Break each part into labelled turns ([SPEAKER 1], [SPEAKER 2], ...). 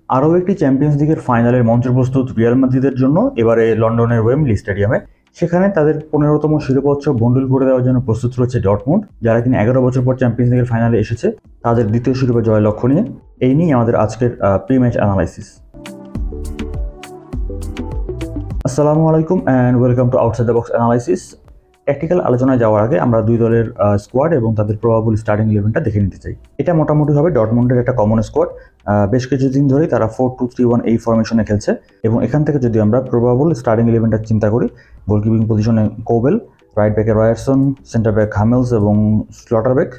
[SPEAKER 1] আরও একটি চ্যাম্পিয়ন্স লিগের ফাইনালের মঞ্চ প্রস্তুত রিয়াল মাদ্রিদের জন্য এবারে লন্ডনের ওয়েম্বলি স্টেডিয়ামে। সেখানে তাদের 15তম শিরোপা উৎসব বন্ডুল করে দেওয়ার জন্য প্রস্তুত রয়েছে ডর্টমুন্ড, যারা কিনা 11 বছর পর চ্যাম্পিয়ন্স লিগের ফাইনালে এসেছে তাদের দ্বিতীয় শিরোপা জয়ের লক্ষ্য নিয়ে। এই নিয়ে আমাদের আজকের প্রি ম্যাচ অ্যানালাইসিস। আসসালামু আলাইকুম and welcome to outside the box analysis. Tactical আলোচনায় যাওয়ার আগে আমরা দুই দলের স্কোয়াড এবং তাদের প্রবাবল স্টার্টিং 11টা দেখে নিতে চাই। এটা মোটামুটি হবে ডর্টমুন্ডের একটা কমন স্কোয়াড। বেশ কিছুদিন ধরেই তারা 4-2-3-1 এই ফরমেশনে খেলছে এবং এখান থেকে যদি আমরা প্রবাবল স্টার্টিং 11টা চিন্তা করি, গোলকিপিং পজিশনে কোবেল, রাইট ব্যাকে রয়ারসন, সেন্টার ব্যাক হামেলস এবং স্লটারবেক,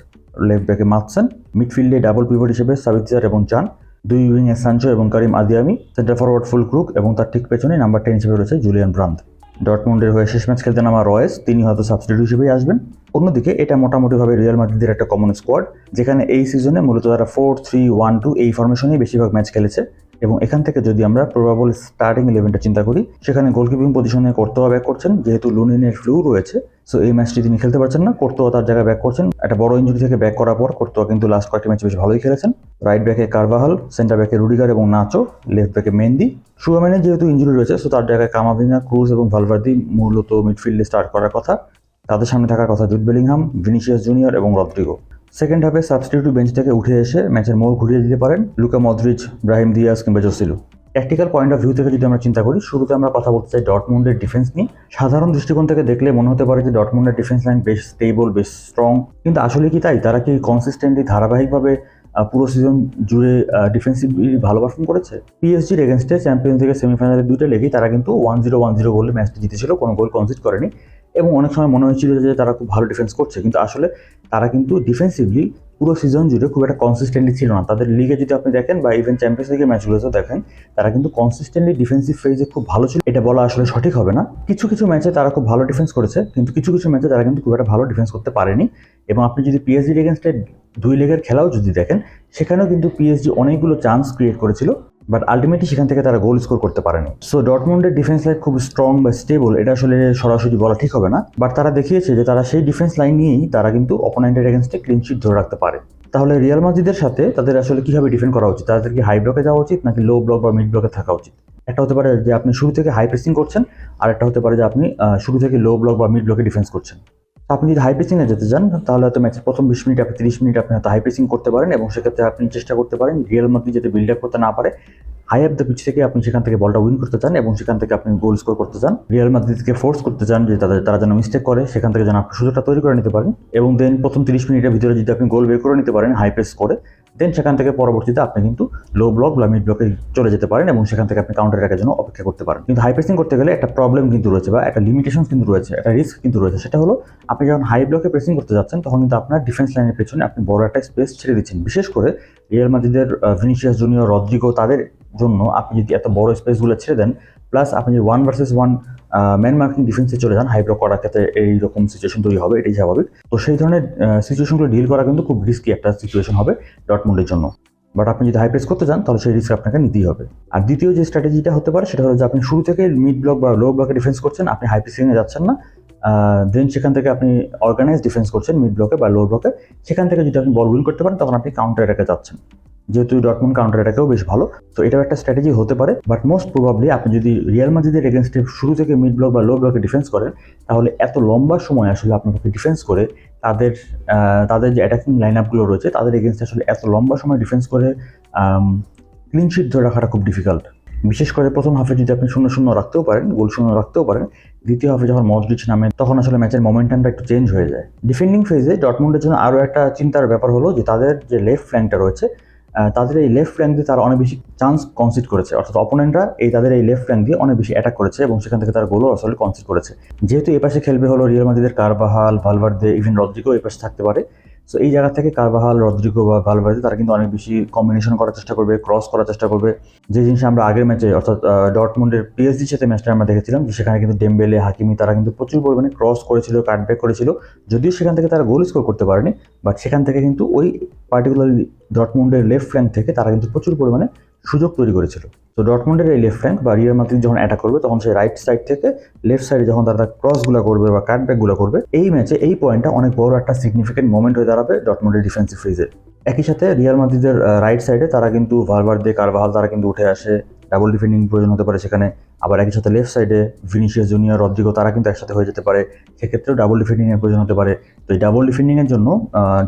[SPEAKER 1] লেফট ব্যাকে মাতসেন, মিডফিল্ডে ডাবল পিভট হিসেবে সাবিৎজার এবং চান, দুই উইংয়ে সানচো এবং কারিম আদিয়ামি, সেন্টার ফরওয়ার্ড ফুলক্রুক এবং তার ঠিক পেছনে নাম্বার 10 হিসেবে রয়েছে জুলিয়ান ব্রান্ড। ডর্টমুন্ডের হয়ে শেষ ম্যাচ খেলতে নামা রয়েস, তিনি হয়তো সাবস্টিটিউট হিসেবেই আসবেন। অন্যদিকে এটা মোটামুটিভাবে রিয়াল মাদ্রিদের একটা কমন স্কোয়াড, যেখানে এই সিজনে মূলত তারা 4-3-1-2 এই ফরমেশনেই বেশিরভাগ ম্যাচ খেলেছে। এবং এখান থেকে যদি আমরা প্রবাবল স্টার্টিং 11টা চিন্তা করি, সেখানে গোলকিপিং পজিশনে কোর্তোয়া ব্যাক করছেন, যেহেতু লুনিনের ফ্লু রয়েছে সো এই ম্যাচটি তিনি খেলতে পারছেন না। কোর্তোয়া তার জায়গায় ব্যাক করছেন, একটা বড় ইঞ্জুরি থেকে ব্যাক করার পর কোর্তোয়া কিন্তু লাস্ট কয়েকটি ম্যাচ বেশ ভালোই খেলেছেন। রাইট ব্যাকে কারভাহাল, সেন্টার ব্যাকে রুডিগার এবং নাচো, লেফট ব্যাকে মেন্দি। শুয়ামেনের যেহেতু ইঞ্জুরি রয়েছে সো তার জায়গায় কামাভিঙ্গা, ক্রুজ এবং ভালভার্দি মূলত মিডফিল্ডে স্টার্ট করার কথা। তাদের সামনে থাকার কথা জুড বেলিংহাম, ভিনিসিয়াস জুনিয়র এবং রদ্রিগো। সেকেন্ড হাফে সাবস্টিটিউট বেঞ্চ থেকে উঠে এসে ম্যাচের মোড় ঘুরিয়ে দিতে পারেন লুকা মদ্রিচ, ব্রাহিম দিয়াজ কিংবা জোসিলু। ট্যাকটিক্যাল পয়েন্ট অফ ভিউ থেকে যদি আমরা চিন্তা করি, শুরুতে আমরা কথা বলতে চাই ডর্টমুন্ডের ডিফেন্স নিয়ে। সাধারণ দৃষ্টিকোণ থেকে দেখলে মনে হতে পারে যে ডর্টমুন্ডের ডিফেন্স লাইন বেশ স্টেবল, বেশ স্ট্রং, কিন্তু আসলে কি তাই? তারা কি কনসিস্টেন্টলি ধারাবাহিকভাবে পুরো সিজন জুড়ে ডিফেন্সিভলি ভালো পারফর্ম করেছে? পিএসজির এগেনস্টে চ্যাম্পিয়ন্স লিগের সেমিফাইনালের দুইটা লেগেই তারা কিন্তু 1-0 গোলে ম্যাচটি জিতেছিল, কোনো গোল কনসিড করেনি এবং অনেক সময় মনে হয়েছিল যে তারা খুব ভালো ডিফেন্স করছে, কিন্তু আসলে তারা কিন্তু ডিফেন্সিভলি পুরো সিজন জুড়ে খুব একটা কনসিস্টেন্টলি ছিল না। তাদের লিগে যদি আপনি দেখেন বা ইভেন চ্যাম্পিয়ন্স লিগের ম্যাচগুলোতেও দেখেন, তারা কিন্তু কনসিস্টেন্টলি ডিফেন্সিভ ফেজে খুব ভালো ছিল। এটা বলা আসলে সঠিক হবে না। কিছু কিছু ম্যাচে তারা খুব ভালো ডিফেন্স করেছে, কিন্তু কিছু কিছু ম্যাচে তারা কিন্তু খুব একটা ভালো ডিফেন্স করতে পারেনি। এবং আপনি যদি পিএসজির এগেনস্টে দুই লেগের খেলাও যদি দেখেন, সেখানেও কিন্তু পিএসজি অনেকগুলো চান্স ক্রিয়েট করেছিল, বাট আলটিমেটলি সেখান থেকে তারা গোল স্কোর করতে পারেনি। সো ডর্টমুন্ডের ডিফেন্স লাইন খুব স্ট্রং বা স্টেবল এটা আসলে সরাসরি বলা ঠিক হবে না, বাট তারা দেখিয়েছে যে তারা সেই ডিফেন্স লাইন নিয়েই তারা কিন্তু অপোনেন্টের এগেনস্টে ক্লিন শিট ধরে রাখতে পারে। তাহলে রিয়াল মাদ্রিদের সাথে তাদের আসলে কিভাবে ডিফেন্ড করা উচিত? তাদের কি হাই ব্লকে যাওয়া উচিত নাকি লো ব্লক বা মিড ব্লকে থাকা উচিত? একটা হতে পারে যে আপনি শুরু থেকে হাই প্রেসিং করছেন, আর একটা হতে পারে যে আপনি শুরু থেকে লো ব্লক বা মিড ব্লকে ডিফেন্স করছেন। আপনি যদি হাই প্রেসিংয়ে যেতে চান তাহলে হয়তো ম্যাচের প্রথম 20 মিনিট আপনি 30 মিনিট আপনি হয়তো হাই প্রেসিং করতে পারেন এবং সেক্ষেত্রে আপনি চেষ্টা করতে পারেন রিয়াল মাদ্রিদ যাতে বিল্ড আপ করতে না পারে। হাই আপ দ্য পিচ থেকে আপনি সেখান থেকে বলটা উইন করতে চান এবং সেখান থেকে আপনি গোল স্কোর করতে চান, রিয়াল মাদ্রিদকে ফোর্স করতে চান যে তারা যেন মিস্টেক করে, সেখান থেকে যেন আপনি সুযোগটা তৈরি করে নিতে পারেন এবং দেন প্রথম 30 মিনিটের ভিতরে যদি আপনি গোল বের করে নিতে পারেন হাই প্রেস করে, দেন সেখান থেকে পরবর্তীতে আপনি কিন্তু লো ব্লক বা মিড ব্লকে চলে যেতে পারেন এবং সেখান থেকে আপনি কাউন্টার অ্যাটাকের জন্য অপেক্ষা করতে পারেন। কিন্তু হাই প্রেসিং করতে গেলে একটা প্রবলেম কিন্তু রয়েছে বা একটা লিমিটেশন কিন্তু রয়েছে, একটা রিস্ক কিন্তু রয়েছে। সেটা হলো আপনি যখন হাই ব্লকে প্রেসিং করতে যাচ্ছেন তখন কিন্তু আপনার ডিফেন্স লাইনের পেছনে আপনি বড় একটা স্পেস ছেড়ে দিচ্ছেন। বিশেষ করে রিয়াল মাদ্রিদের ভিনিসিয়াস জুনিয়র, রদ্রিগো, তাদের জন্য আপনি যদি এত বড় স্পেসগুলো ছেড়ে দেন, প্লাস আপনি যদি 1 ভার্সেস 1 ম্যান মার্কিং ডিফেন্সে চলে যান, হাই ব্লক করার ক্ষেত্রে এইরকম সিচুয়েশন তৈরি হবে, এটাই স্বাভাবিক। তো সেই ধরনের সিচুয়েশনগুলো ডিল করা কিন্তু খুব রিস্কি একটা সিচুয়েশন হবে ডর্টমুন্ডের জন্য। বাট আপনি যদি হাই প্রেস করতে চান তাহলে সেই রিস্ক আপনাকে নিতেই হবে। আর দ্বিতীয় যে স্ট্র্যাটেজিটা হতে পারে সেটা হলো যে আপনি শুরু থেকে মিড ব্লক বা লো ব্লকে ডিফেন্স করছেন, আপনি হাই প্রেসিংয়ে যাচ্ছেন না, দেন সেখান থেকে আপনি অর্গানাইজ ডিফেন্স করছেন মিড ব্লকে বা লো ব্লকে। সেখান থেকে যদি আপনি বল উইন করতে পারেন তখন আপনি কাউন্টার অ্যাটাকে যাচ্ছেন, যেহেতু ডর্টমুন্ড কাউন্টার অ্যাটাকেও বেশ ভালো। তো এটাও একটা স্ট্র্যাটেজি হতে পারে, বাট মোস্ট প্রবাবলি আপনি যদি রিয়াল মাদ্রিদের এগেনস্টে শুরু থেকে মিড ব্লক বা লো ব্লকে ডিফেন্স করেন তাহলে এত লম্বা সময় আসলে আপনাকে ডিফেন্স করে তাদের যে অ্যাটাকিং লাইন আপগুলো রয়েছে তাদের এগেনস্টে আসলে এত লম্বা সময় ডিফেন্স করে ক্লিন শিট ধরে রাখাটা খুব ডিফিকাল্ট। বিশেষ করে প্রথম হাফে যদি আপনি 0-0 রাখতেও পারেন, গোল 0 রাখতেও পারেন, দ্বিতীয় হাফে যখন মডরিচ নামে তখন আসলে ম্যাচের মোমেন্টামটা একটু চেঞ্জ হয়ে যায়। ডিফেন্ডিং ফেজে ডর্টমুন্ডের জন্য আরও একটা চিন্তার ব্যাপার হলো যে তাদের যে লেফট ফ্ল্যাঙ্কটা রয়েছে, তাদের এই লেফট ফ্ল্যাঙ্ক দিয়ে তারা অনেক বেশি চান্স কনসিড করেছে, অর্থাৎ অপোনেন্টরা তাদের এই লেফট ফ্ল্যাঙ্ক দিয়ে অনেক বেশি অ্যাটাক করেছে এবং সেখান থেকে তারা গোলও আসলে কনসিড করেছে। যেহেতু এপাশে খেলবে হলো রিয়াল মাদ্রিদের কারবাহাল, ভালভার্দে, ইভেন রদ্রিগো এপাশে থাকতে পারে। সো এই জায়গা থেকে কারবাহাল, রদ্রিগো বা ভালভার্দে তারা কিন্তু অনেক বেশি কম্বিনেশন করার চেষ্টা করবে, ক্রস করার চেষ্টা করবে। যে জিনিস আমরা আগের ম্যাচে অর্থাৎ ডর্টমুন্ডের পিএসজির সাথে ম্যাচটা আমরা দেখেছিলাম যে সেখানে কিন্তু ডেম্বেলে, হাকিমি তারা কিন্তু প্রচুর পরিমাণে ক্রস করেছিল, কাটব্যাক করেছিল, যদিও সেখান থেকে তারা গোল স্কোর করতে পারেনি, বাট সেখান থেকে কিন্তু ওই পার্টিকুলারলি ডর্টমুন্ডের লেফট ফ্ল্যাঙ্ক থেকে তারা কিন্তু প্রচুর পরিমাণে সুযোগ তৈরি করেছিল। তো ডর্টমুন্ডের এই লেফট ফ্ল্যাঙ্ক বা রিয়াল মাদ্রিদ যখন অ্যাটাক করবে তখন সেই রাইট সাইড থেকে লেফট সাইডে যখন তারা ক্রসগুলো করবে বা কাটব্যাকগুলো করবে, এই ম্যাচে এই পয়েন্টটা অনেক বড় একটা সিগনিফিকেন্ট মোমেন্ট হয়ে দাঁড়াবে ডর্টমুন্ডের ডিফেন্সিভ ফেজে। একই সাথে রিয়াল মাদ্রিদের রাইট সাইডে তারা কিন্তু ভালভার্দে, কারভাহাল তারা কিন্তু উঠে আসে, ডাবল ডিফেন্ডিং প্রয়োজন হতে পারে সেখানে। আবার একই সাথে লেফট সাইডে ভিনিসিয়াস জুনিয়র, রদ্রিগো তারা কিন্তু একসাথে হয়ে যেতে পারে, সেক্ষেত্রেও ডাবল ডিফেন্ডিংয়ের প্রয়োজন হতে পারে। তো এই ডাবল ডিফেন্ডিংয়ের জন্য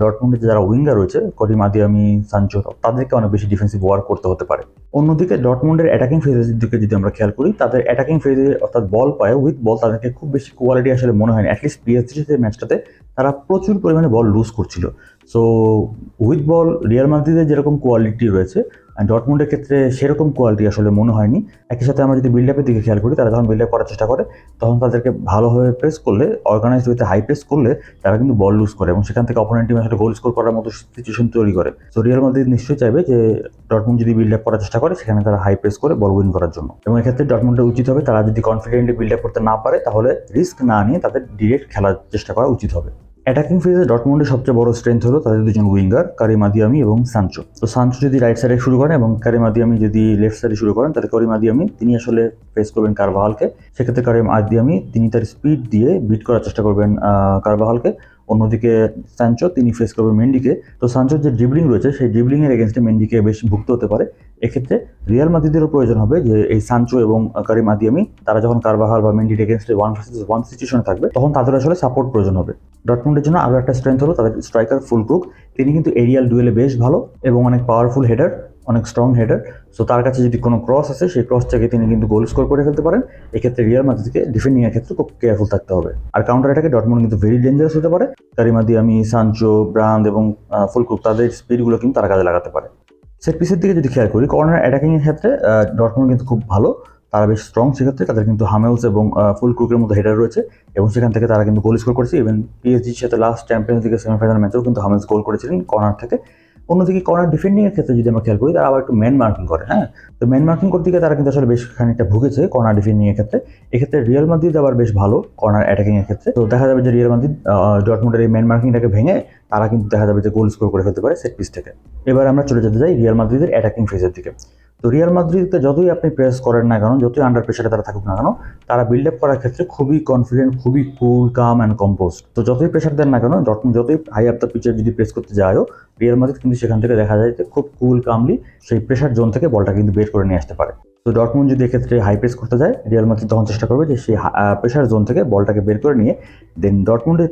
[SPEAKER 1] ডটমুন্ডে যারা উইঙ্গার রয়েছে, করিম আদিয়ামি, সানচো, তাদেরকে অনেক বেশি ডিফেন্সিভ ওয়ার্ক করতে হতে পারে। অন্যদিকে ডটমুন্ডের অ্যাটাকিং ফেজের দিকে যদি আমরা খেয়াল করি, তাদের অ্যাটাকিং ফেজে অর্থাৎ বল পায় উইথ বল তাদেরকে খুব বেশি কোয়ালিটি আসলে মনে হয়নি। অ্যাটলিস্ট পিএসজির সাথে ম্যাচটাতে তারা প্রচুর পরিমাণে বল লুজ করছিল। সো উইথ বল রিয়াল মাদ্রিদের যেরকম কোয়ালিটি রয়েছে, ডটমুন্ডের ক্ষেত্রে সেরকম কোয়ালিটি আসলে মনে হয়নি। একই সাথে আমরা যদি বিল্ড আপের দিকে খেয়াল করি, তারা যখন বিল্ড আপ করার চেষ্টা করে তখন তাদেরকে ভালোভাবে প্রেস করলে, অর্গানাইজড ওয়েতে হাই প্রেস করলে তারা কিন্তু বল লুজ করে এবং সেখান থেকে অপোনেন্ট টিম আসলে গোল স্কোর করার মতো সিচুয়েশন তৈরি করে। সো রিয়াল মাদ্রিদ নিশ্চয়ই চাইবে যে ডটমুন্ড যদি বিল্ড আপ করার চেষ্টা করে সেখানে তারা হাই প্রেস করে বল উইন করার জন্য। এবং এক্ষেত্রে ডটমুন্ডের উচিত হবে তারা যদি কনফিডেন্টলি বিল্ড আপ করতে না পারে তাহলে রিস্ক না নিয়ে তাদের ডিরেক্ট খেলার চেষ্টা করা উচিত হবে। অ্যাটাকিং ফেজে ডটমুন্ডের সবচেয়ে বড় স্ট্রেংথ হলো তাদের দুজন উইঙ্গার, কারিম আদিয়ামি এবং সানচো। তো সানচো যদি রাইট সাইডে শুরু করেন এবং কারিম আদিয়ামি যদি লেফট সাইডে শুরু করেন, তাহলে করিম আদিয়ামি তিনি আসলে ফেস করবেন কারভাহালকে। সেক্ষেত্রে কারিম আদিয়ামি তিনি তার স্পিড দিয়ে বিট করার চেষ্টা করবেন কারভাহালকে। অন্যদিকে সানচো তিনি ফেস করবেন মেন্ডিকে। তো সানচোর যে ড্রিবলিং রয়েছে সেই ড্রিবলিংয়ের এগেনস্টে মেন্ডিকে বেশ ভুগতে হতে পারে। এক্ষেত্রে রিয়াল মাদ্রিদেরও প্রয়োজন হবে যে এই সানচো এবং কারিম আদিয়ামি তারা যখন কারভাহাল বা মেন্ডির এগেনস্টে 1 ভার্সেস 1 সিচুয়েশনে থাকবে তখন তাদের আসলে সাপোর্ট প্রয়োজন হবে। ডটমুন্ডের জন্য আরও একটা স্ট্রেংথ হলো তাদের স্ট্রাইকার ফুলক্রুক। তিনি কিন্তু এরিয়াল ডুয়েলে বেশ ভালো এবং অনেক পাওয়ারফুল হেডার, অনেক স্ট্রং হেডার। সো তার কাছে যদি কোনো ক্রস আছে সেই ক্রস থেকে তিনি কিন্তু গোল স্কোর করে ফেলতে পারেন। এক্ষেত্রে রিয়াল মাদ্রিদকে ডিফেন্ডিংয়ের ক্ষেত্রে খুব কেয়ারফুল থাকতে হবে। আর কাউন্টার অ্যাটাকে ডটমুন্ড কিন্তু ভেরি ডেঞ্জারাস হতে পারে। কারিম আদিয়ামি, সানচো, ব্রান্ড এবং ফুলক্রুক তাদের স্পিডগুলো কিন্তু তারা কাজে লাগাতে পারে। সেট পিসের দিকে যদি খেয়াল করি, কর্নার অ্যাটাকিংয়ের ক্ষেত্রে ডটমুন্ড কিন্তু খুব ভালো, তারা বেশ স্ট্রং। সেক্ষেত্রে তাদের কিন্তু হামেলস এবং ফুলক্রুকের মতো হেডার রয়েছে এবং সেখান থেকে তারা কিন্তু গোল স্কোর করেছে। ইভেন পিএসজির সাথে লাস্ট চ্যাম্পিয়ন্স লিগের সেমিফাইনাল ম্যাচেও কিন্তু হামেলস গোল করেছিলেন কর্নার থেকে। অন্যদিকে কর্নার ডিফেন্ডিংয়ের ক্ষেত্রে যদি আমরা খেয়াল করি, তারা আবার একটু ম্যান মার্কিং করে। হ্যাঁ, তো ম্যান মার্কিং করতে গিয়ে তারা কিন্তু আসলে বেশ খানিকটা ভুগেছে কর্নার ডিফেন্ডিংয়ের ক্ষেত্রে। এক্ষেত্রে রিয়াল মাদ্রিদ আবার বেশ ভালো কর্নার অ্যাটাকিংয়ের ক্ষেত্রে। তো দেখা যাবে যে রিয়াল মাদ্রিদ ডটমুন্ডের এই ম্যান মার্কিংটাকে ভেঙে তারা কিন্তু দেখা যাবে যে গোল স্কোর করে ফেলতে পারে সেট পিস থেকে। এবার আমরা চলে যেতে চাই রিয়াল মাদ্রিদের অ্যাটাকিং ফেজের দিকে। তো রিয়াল মাদ্রিদকে যতই আপনি প্রেস করেন না কেন, যতই আন্ডার প্রেশারে তারা থাকুক না কেন, তারা বিল্ড আপ করার ক্ষেত্রে খুবই কনফিডেন্ট, খুবই কুল, কাম অ্যান্ড কম্পোজড। তো যতই প্রেশার দেন না কেন, যতই হাই আপ দ্য পিচে যদি প্রেস করতে যায়ও, রিয়াল মাদ্রিদ কিন্তু সেখান থেকে দেখা যায় যে খুব কুল কামলি সেই প্রেশার জোন থেকে বলটা কিন্তু বের করে নিয়ে আসতে পারে। তো ডটমুন্ড যদি এক্ষেত্রে হাই প্রেস করতে যায়, রিয়াল মাদ্রিদ তখন চেষ্টা করবে যে সেই প্রেশার জোন থেকে বলটাকে বের করে নিয়ে দেন ডটমুন্ডের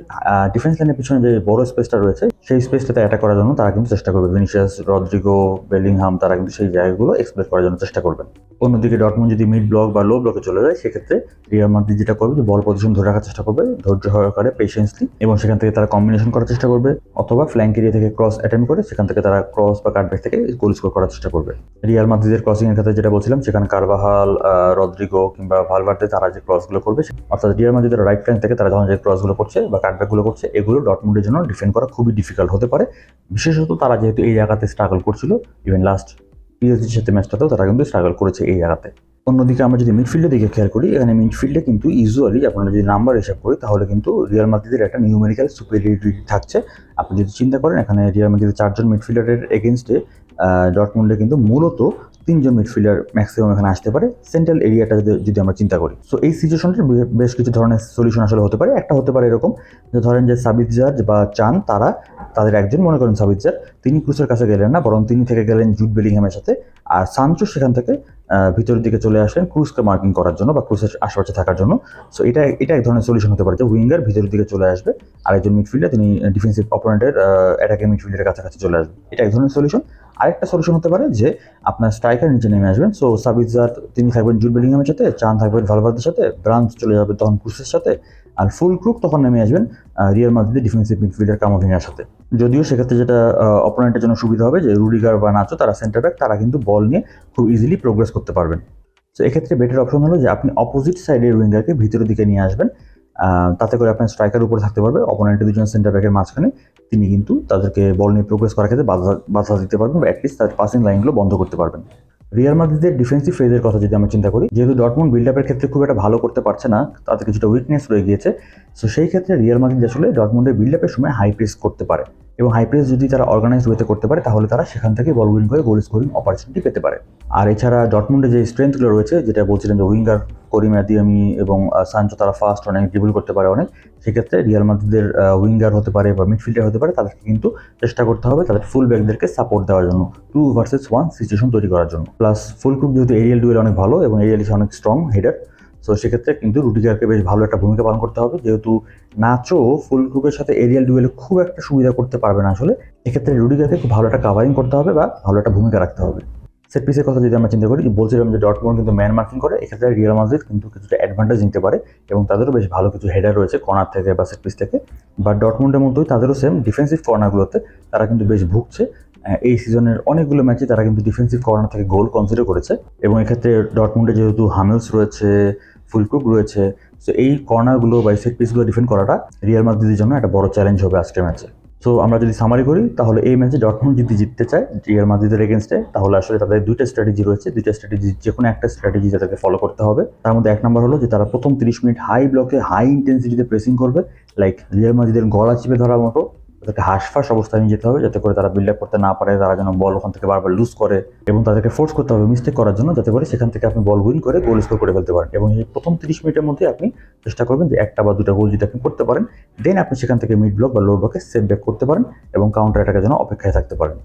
[SPEAKER 1] ডিফেন্স লাইনের পিছনে যে বড় স্পেসটা রয়েছে সেই স্পেসটাতে অ্যাটাক করার জন্য তারা কিন্তু চেষ্টা করবে। ভিনিসিয়াস, রদ্রিগো, বেলিংহাম তারা কিন্তু সেই জায়গাগুলো এক্সপ্লোর করার জন্য চেষ্টা করবেন। অন্যদিকে ডটমুন্ড যদি মিড ব্লক বা লো ব্লকে চলে যায়, সেক্ষেত্রে রিয়াল মাদ্রিদ যেটা করবে যে বল পজিশন ধরে রাখার চেষ্টা করবে ধৈর্য সহকারে, পেশেন্সলি, এবং সেখান থেকে তারা কম্বিনেশন করার চেষ্টা করবে অথবা ফ্ল্যাঙ্ক এরিয়া থেকে ক্রস অ্যাটেম্প করে সেখান থেকে তারা ক্রস বা কাটব্যাক থেকে গোল স্কোর করার চেষ্টা করবে। রিয়াল মাদ্রিদের ক্রসিং এর ক্ষেত্রে যেটা বলছিলাম, সেখানে কারভাহাল, রদ্রিগো কিংবা ভালভার্দে তারা যে ক্রসগুলো করবে, অর্থাৎ রিয়াল মাদ্রিদের রাইট ফ্ল্যাঙ্ক থেকে তারা যখন যে ক্রসগুলো করছে বা কাটব্যাকগুলো করছে, এগুলো ডটমুন্ডের জন্য ডিফেন্ড করা খুবই ডিফিকাল্ট হতে পারে। বিশেষত তারা যেহেতু এই জায়গাতে স্ট্রাগল করছিল, ইভেন লাস্ট পিএসজির সাথে ম্যাচটাতেও তারা কিন্তু স্ট্রাগল করেছে এই জায়গাতে। অন্যদিকে আমরা যদি মিডফিল্ডের দিকে খেয়াল করি, এখানে মিডফিল্ডে কিন্তু ইউজুয়ালি আপনারা যদি নাম্বার হিসাব করি তাহলে কিন্তু রিয়াল মাদ্রিদের একটা নিউমেরিক্যাল সুপিরিয়রিটি থাকছে। আপনি যদি চিন্তা করেন, এখানে রিয়াল মাদ্রিদের 4 জন মিডফিল্ডারের এগেনস্টে ডটমুন্ডে কিন্তু মূলত 3 জন মিডফিল্ডার ম্যাক্সিমাম এখানে আসতে পারে সেন্ট্রাল এরিয়াটা যদি আমরা চিন্তা করি। সো এই সিচুয়েশনটার বেশ কিছু ধরনের সলিউশন আসলে হতে পারে। একটা হতে পারে এরকম যে ধরেন যে সাবিৎজার বা চান তাদের একজন, মনে করেন সাবিৎজার, তিনি ক্রুসের কাছে গেলেন না, বরং তিনি থেকে গেলেন জুড বেলিংহামের সাথে, আর সানচো সেখান থেকে ভিতরের দিকে চলে আসেন ক্রুসকে মার্কিং করার জন্য বা ক্রুসের আশেপাশে থাকার জন্য। সো এটা এক ধরনের সলিউশন হতে পারে যে উইঙ্গার ভিতরের দিকে চলে আসবে আর একজন মিডফিল্ডার তিনি ডিফেন্সিভ অপোনেন্টের অ্যাটাকিং মিডফিল্ডের কাছাকাছি চলে আসবে। এটা এক ধরনের সলিউশন। আরেকটা সলিউশন হতে পারে যে আপনার স্ট্রাইকার নিচে নেমে আসবেন। সো সাবিৎজার তিনি থাকবেন জুড বেলিংহামের সাথে, চান থাকবেন ভালভার্দের সাথে, ব্রান্ড চলে যাবে তখন ক্রুসের সাথে, আর ফুলক্রুক তখন নেমে আসবেন রিয়াল মাদ্রিদের ডিফেন্সিভ মিডফিল্ডার কামাভিঙ্গার সাথে। যদিও সেক্ষেত্রে যেটা অপোনেন্টের জন্য সুবিধা হবে যে রুডিগার বা নাচো তারা সেন্টার ব্যাক, তারা কিন্তু বল নিয়ে খুব ইজিলি প্রোগ্রেস করতে পারবেন। তো এক্ষেত্রে বেটার অপশন হলো যে আপনি অপোজিট সাইডের উইঙ্গারকে ভিতরের দিকে নিয়ে আসবেন, তাতে করে আপনার স্ট্রাইকার উপরে থাকতে পারবে, অপোনেন্টের দুজন সেন্টার ব্যাকের মাঝখানে তিনি কিন্তু তাদেরকে বল নিয়ে প্রোগ্রেস করার ক্ষেত্রে বাধা দিতে পারবেন বা অ্যাটলিস্ট তাদের পাসিং লাইনগুলো বন্ধ করতে পারবেন। রিয়াল মাদ্রিদের ডিফেন্সিভ ফেজের কথা যদি আমরা চিন্তা করি, যেহেতু ডটমুন্ড বিল্ড আপের ক্ষেত্রে খুব একটা ভালো করতে পারছে না, তাদের কিছুটা উইকনেস রয়ে গিয়েছে। সো সেই ক্ষেত্রে রিয়াল মাদ্রিদ আসলে ডটমুন্ডের বিল্ড আপের সময় হাই প্রেস করতে পারে। এবং হাই প্রেস যদি তারা অর্গানাইজড ওয়েতে করতে পারে তাহলে তারা সেখান থেকে বল উইন করে গোল স্কোরিং অপরচুনিটি পেতে পারে। আর এছাড়া ডটমুন্ডে যে স্ট্রেংথগুলো রয়েছে, যেটা বলছিলেন যে উইঙ্গার করিম আদিয়ামি এবং সানচো তারা ফাস্ট অনেক ড্রিবল করতে পারে অনেক, সেক্ষেত্রে রিয়াল মাদ্রিদের উইঙ্গার হতে পারে বা মিডফিল্ডার হতে পারে, তাদেরকে কিন্তু চেষ্টা করতে হবে তাদের ফুল ব্যাকদেরকে সাপোর্ট দেওয়ার জন্য 2 ভার্সেস 1 সিচুয়েশন তৈরি করার জন্য। প্লাস ফুলক্রুপ যেহেতু এরিয়াল ডুয়েল অনেক ভালো এবং এরিয়াল ইস অনেক স্ট্রং হেডার, সো সেক্ষেত্রে কিন্তু রুডিগারকে বেশ ভালো একটা ভূমিকা পালন করতে হবে, যেহেতু নাচো ফুলক্রুপের সাথে এরিয়াল ডুয়েলে খুব একটা সুবিধা করতে পারবে না আসলে। এক্ষেত্রে রুডিগারকে খুব ভালো একটা কাভারিং করতে হবে বা ভালো একটা ভূমিকা রাখতে হবে। সেট পিসের কথা যদি আমরা চিন্তা করি, বলছিলাম যে ডটমুন্ড কিন্তু ম্যান মার্কিং করে, এক্ষেত্রে রিয়াল মাদ্রিদ কিন্তু কিছুটা অ্যাডভান্টেজ নিতে পারে এবং তাদেরও বেশ ভালো কিছু হেডার রয়েছে কর্নার থেকে বা সেট পিস থেকে। বাট ডটমুন্ডের মতোই তাদেরও সেম ডিফেন্সিভ কর্নারগুলোতে তারা কিন্তু বেশ ভুগছে। এই সিজনের অনেকগুলো ম্যাচে তারা কিন্তু ডিফেন্সিভ কর্নার থেকে গোল কনসিডার করেছে এবং এক্ষেত্রে ডটমুন্ডে যেহেতু হামেলস রয়েছে, ফুলক্রুপ রয়েছে, সো এই কর্নারগুলো বা সেট পিসগুলো ডিফেন্ড করাটা রিয়াল মাদ্রিদের জন্য একটা বড় চ্যালেঞ্জ হবে আজকের ম্যাচে। সো আমরা যদি সামারি করি তাহলে এই ম্যাচে ডটমুন্ড যদি জিততে চায় রিয়াল মাদ্রিদের এগেনস্টে, তাহলে আসলে তাদের দুইটা স্ট্র্যাটেজি রয়েছে, দুইটা স্ট্র্যাটেজি যে কোনো একটা স্ট্র্যাটেজি তাদেরকে ফলো করতে হবে। তার মধ্যে 1 নম্বর হলো যে তারা প্রথম 30 মিনিট হাই ব্লকে হাই ইন্টেন্সিটিতে প্রেসিং করবে, লাইক রিয়াল মাদ্রিদের গলা চিপে ধরার মতো তাদেরকে হাঁসফাঁস অবস্থায় নিয়ে যেতে হবে, যাতে করে তারা বিল্ড আপ করতে না পারে, তারা যেন বল ওখান থেকে বারবার লুজ করে, এবং তাদেরকে ফোর্স করতে হবে মিস্টেক করার জন্য, যাতে করে সেখান থেকে আপনি বল উইন করে গোল স্কোর করে ফেলতে পারেন। এবং এই প্রথম 30 মিনিটের মধ্যে আপনি চেষ্টা করবেন যে 1টা বা 2টা গোল যদি আপনি করতে পারেন, দেন আপনি সেখান থেকে মিড ব্লক বা লো ব্লকে সেট ব্যাক করতে পারেন এবং কাউন্টার অ্যাটাকের জন্য অপেক্ষায় থাকতে পারেন।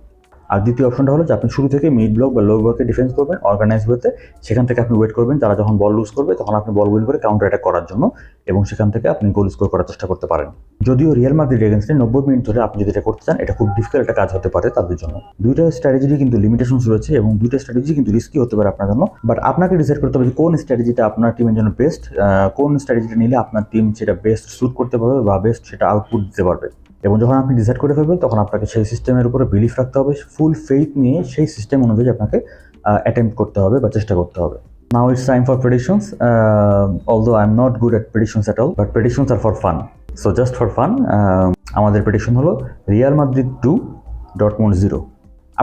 [SPEAKER 1] আর দ্বিতীয় অপশনটা হলো যে আপনি শুরু থেকে মিড ব্লক বা লো ব্লকে ডিফেন্স করবেন অর্গানাইজ ওয়েতে, সেখান থেকে আপনি ওয়েট করবেন তারা যখন বল লুজ করবে তখন আপনি বল উইন করে কাউন্টার অ্যাটাক করার জন্য, এবং সেখান থেকে আপনি গোল স্কোর করার চেষ্টা করতে পারেন। যদিও রিয়াল মাদ্রিদ এগেইনস্টে 90 মিনিট ধরে আপনি যদি এটা করতে চান, এটা খুব ডিফিকাল্ট একটা কাজ হতে পারে তাদের জন্য। দুইটা স্ট্র্যাটেজিরই কিন্তু লিমিটেশনস রয়েছে এবং দুইটা স্ট্র্যাটেজি কিন্তু রিস্কি হতে পারে আপনার জন্য, বাট আপনাকে ডিসাইড করতে হবে যে কোন স্ট্র্যাটেজিটা আপনার টিমের জন্য বেস্ট, কোন স্ট্র্যাটেজিটা নিলে আপনার টিম সেটা বেস্ট স্যুট করতে পারবে বা বেস্ট সেটা আউটপুট দিতে পারবে। এবং যখন আপনি ডিসাইড করে ফেলবেন তখন আপনাকে সেই সিস্টেমের উপরে বিলিফ রাখতে হবে, ফুল ফেইথ নিয়ে সেই সিস্টেম অনুযায়ী আপনাকে অ্যাটেম্প্ট করতে হবে বা চেষ্টা করতে হবে। Now it's time for predictions. Although I'm not good at predictions at all, but predictions are for fun. So just for fun, আমাদের প্রেডিকশন হলো রিয়াল মাদ্রিদ 2, ডটমুন্ড 0।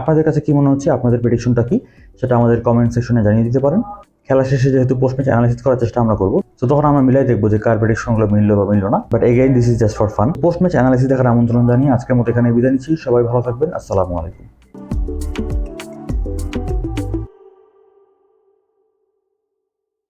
[SPEAKER 1] আপনাদের কাছে কি মনে হচ্ছে, আপনাদের প্রেডিকশনটা কি, সেটা আমাদের কমেন্ট সেকশনে জানিয়ে দিতে পারেন। খেলা শেষে যেহেতু পোস্ট ম্যাচ অ্যানালাইসিস করার চেষ্টা আমরা করবো, তো তখন আমরা মিলাই দেখবো যে কার প্রেডিকশনগুলো মিললো বা মিললো না। But again this is just for fun. Post match analysis দেখার আমন্ত্রণ জানিয়ে আজকের মতো এখানে বিদায় নিচ্ছি। সবাই ভালো থাকবেন। আসসালামু আলাইকুম।